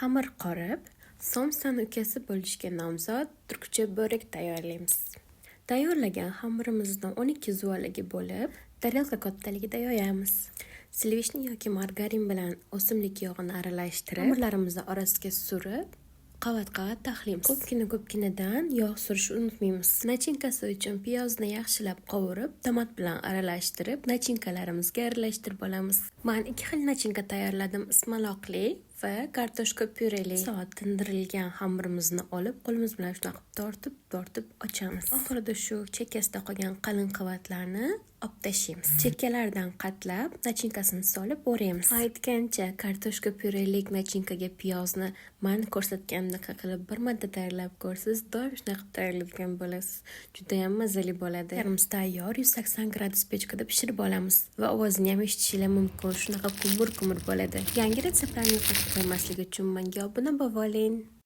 Xamir qorib, somsani ukasi bo'lishga nomzod turkcha bo'rik tayyorlaymiz. Tayyorlagan xamirimizni 12 zuvalaga bo'lib, tarelka kattaligida yoyamiz. Slivishni yoki margarin bilan o'simlik yog'ini aralashtirib, xamirlarimizni orasiga surib, qavat-qavat taxlaymiz. Ko'pginadan yog' surishni unutmaymiz. Nachinkasi uchun piyozni yaxshilab qovurib, tomat bilan aralashtirib, nachinkalarimizga aralashtirib olamiz. Men 2 xil nachinka tayyorladim: ismaloqli va kartoshka pyureli. Soat tindirilgan xamirimizni olib, qo'limiz bilan shunaqa tortib ochamiz. Oxirida shu chekkasida qolgan qalin qavatlarni olib tashlaymiz. Chekkalardan qatlab, nachinkasini solib o'raymiz. Aytgancha, kartoshka pyurelik nachinkaga piyozni men ko'rsatganimdek qilib bir marta tayyorlab ko'rsiz, doim shunaqa tayyorlaydigan bo'lasiz. Juda ham mazali bo'ladi. Yarimiz tayyor, 180 gradus pechkada pishirib olamiz va ovozini ham eshitishingiz mumkin. Shunaqa kumur bo'ladi. Yangi retseptlarni yo'qotib qo'ymaslik uchun menga obuna bo'lib oling.